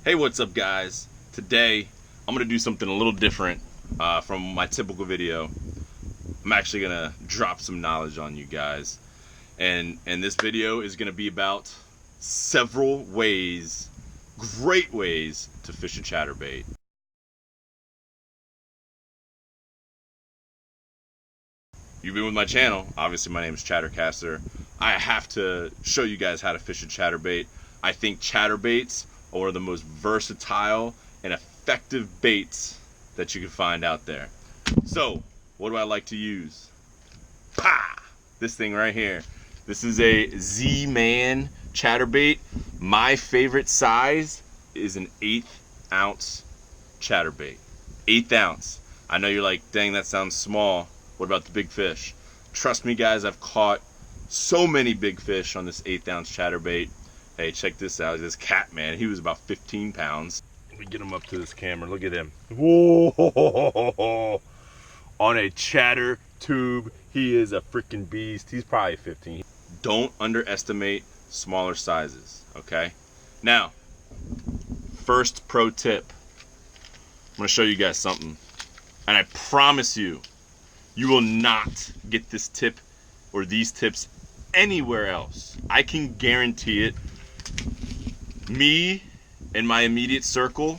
Hey, what's up guys? Today I'm gonna do something a little different from my typical video. I'm actually gonna drop some knowledge on you guys, and this video is gonna be about several ways, great ways to fish a chatterbait. You've been with my channel, obviously my name is ChatterCaster. I have to show you guys how to fish a chatterbait. I think chatterbaits are the most versatile and effective baits that you can find out there. So, what do I like to use? Pah! This thing right here. This is a Z-Man chatterbait. My favorite size is an 1/8 ounce chatterbait. 1/8 ounce. I know you're like, dang, that sounds small. What about the big fish? Trust me guys, I've caught so many big fish on this 1/8 ounce chatterbait. Hey, check this out. This cat, man, he was about 15 pounds. Let me get him up to this camera. Look at him. Whoa! On a chatter tube, he is a freaking beast. He's probably 15. Don't underestimate smaller sizes, okay? Now, first pro tip. I'm gonna show you guys something. And I promise you, you will not get this tip or these tips anywhere else. I can guarantee it. Me and my immediate circle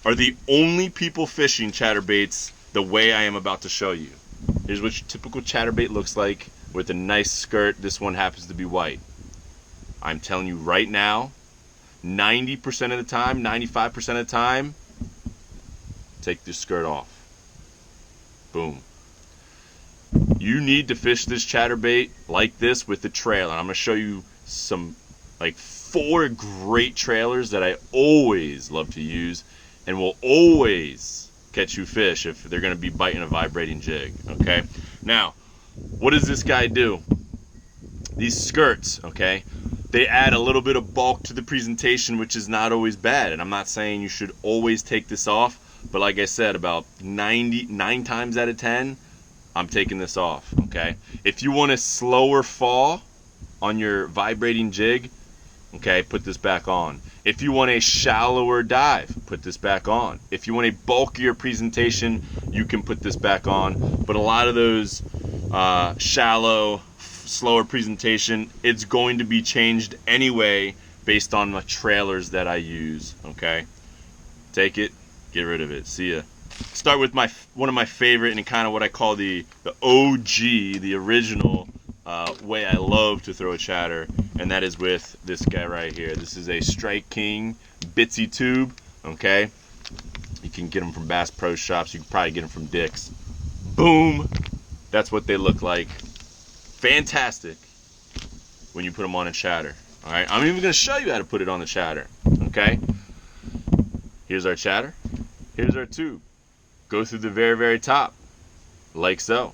are the only people fishing chatterbaits the way I am about to show you. Here's what your typical chatterbait looks like with a nice skirt. This one happens to be white. I'm telling you right now, 90% of the time, 95% of the time, take this skirt off. Boom. You need to fish this chatterbait like this with the trailer. I'm going to show you some, like 4 great trailers that I always love to use and will always catch you fish if they're going to be biting a vibrating jig. Okay. Now, what does this guy do? These skirts, okay, they add a little bit of bulk to the presentation, which is not always bad. And I'm not saying you should always take this off, but like I said, about 99 times out of 10, I'm taking this off, okay? If you want a slower fall on your vibrating jig, okay, put this back on. If you want a shallower dive, put this back on. If you want a bulkier presentation, you can put this back on. But a lot of those shallow, slower presentation, it's going to be changed anyway based on the trailers that I use, okay? Take it, get rid of it. See ya. Start with one of my favorite and kind of what I call the OG, the original way I love to throw a chatter, and that is with this guy right here. This is a Strike King Bitsy tube, okay? You can get them from Bass Pro Shops. You can probably get them from Dick's. Boom! That's what they look like. Fantastic when you put them on a chatter. All right, I'm even going to show you how to put it on the chatter, okay? Here's our chatter. Here's our tube. Go through the very, very top, like so.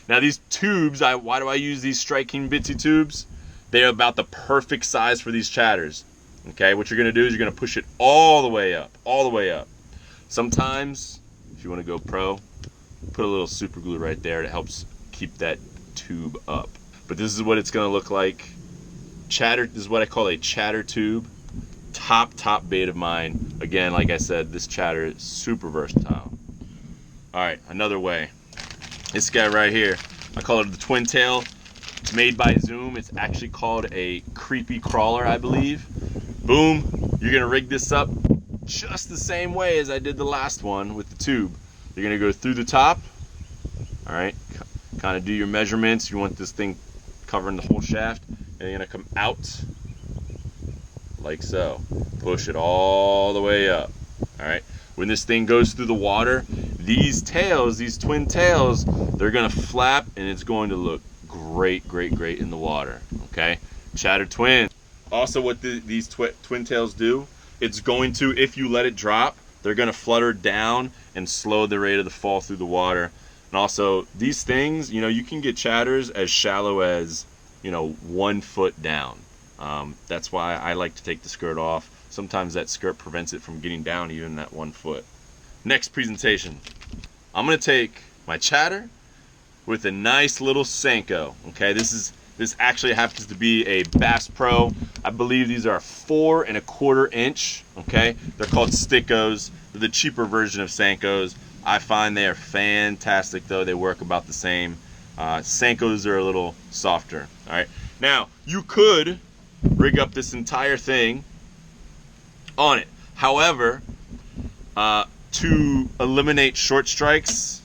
Now these tubes, why do I use these Strike King Bitsy tubes? They're about the perfect size for these chatters. Okay, what you're gonna do is you're gonna push it all the way up, all the way up. Sometimes, if you wanna go pro, put a little super glue right there that helps keep that tube up. But this is what it's gonna look like. Chatter, this is what I call a chatter tube. Top bait of mine. Again, like I said, this chatter is super versatile. All right, another way. This guy right here, I call it the twin tail. It's made by Zoom. It's actually called a creepy crawler, I believe. Boom, you're gonna rig this up just the same way as I did the last one with the tube. You're gonna go through the top, all right, kind of do your measurements. You want this thing covering the whole shaft, and you're gonna come out like so. Push it all the way up, all right? When this thing goes through the water, these tails, these twin tails, they're gonna flap and it's going to look great, great, great in the water, okay? Chatter twin. Also what these twin tails do, it's going to, if you let it drop, they're gonna flutter down and slow the rate of the fall through the water. And also these things, you know, you can get chatters as shallow as, you know, 1 foot down. That's why I like to take the skirt off. Sometimes that skirt prevents it from getting down even that 1 foot. Next presentation, I'm gonna take my chatter with a nice little Senko. Okay, this is This actually happens to be a Bass Pro. I believe these are 4 1/4 inch, okay? They're called Stickos. They're the cheaper version of Senkos. I find they are fantastic though. They work about the same. Senkos are a little softer, all right? Now, you could rig up this entire thing on it. However, to eliminate short strikes,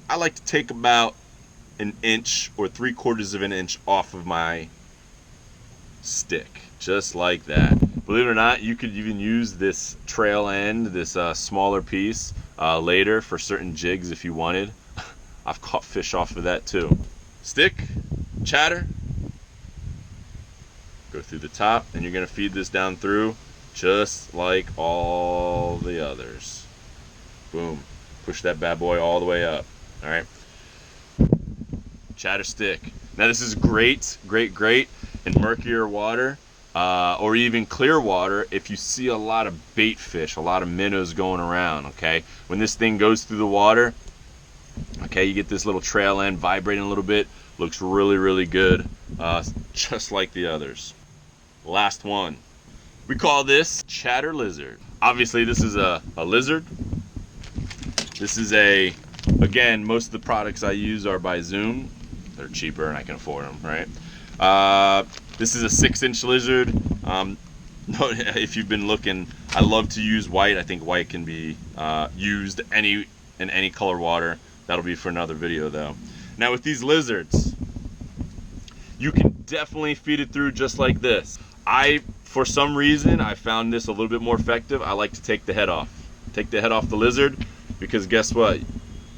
I like to take about 1 inch or 3/4 of an inch off of my stick, just like that. Believe it or not, you could even use this trail end, this smaller piece, later for certain jigs if you wanted. I've caught fish off of that too. Stick, chatter, go through the top, and you're gonna feed this down through just like all the others. Boom, push that bad boy all the way up, all right? Chatter stick. Now this is great in murkier water or even clear water if you see a lot of bait fish, a lot of minnows going around, okay? When this thing goes through the water, okay, you get this little trail end vibrating a little bit. Looks really good, just like the others. Last one. We call this Chatter Lizard. Obviously this is a lizard. This is again, most of the products I use are by Zoom. They're cheaper and I can afford them, right? This is a 6-inch lizard. If you've been looking, I love to use white. I think white can be used in any color water. That'll be for another video though. Now with these lizards, you can definitely feed it through just like this. For some reason, I found this a little bit more effective. I like to take the head off. Take the head off the lizard, because guess what?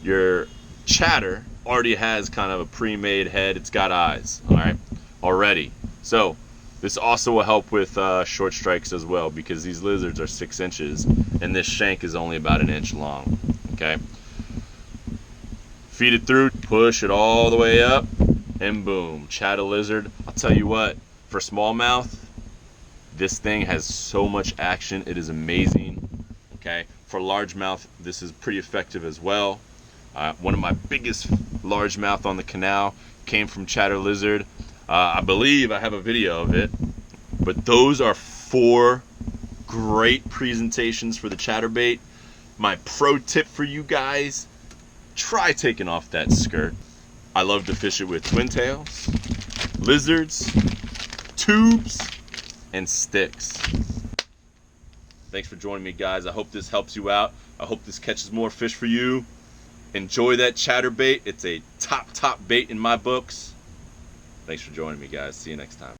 Your chatter already has kind of a pre-made head. It's got eyes, all right, already. So this also will help with short strikes as well, because these lizards are 6 inches and this shank is only about 1 inch long, okay? Feed it through, push it all the way up, and boom, chatter lizard. I'll tell you what, for smallmouth, this thing has so much action. It is amazing, okay? For largemouth, this is pretty effective as well. One of my biggest largemouth on the canal came from chatter lizard. I believe I have a video of it. But those are 4 great presentations for the chatterbait. My pro tip for you guys, try taking off that skirt. I love to fish it with twin tails, lizards, tubes, and sticks. Thanks for joining me, guys. I hope this helps you out. I hope this catches more fish for you. Enjoy that chatterbait. It's a top bait in my books. Thanks for joining me, guys. See you next time.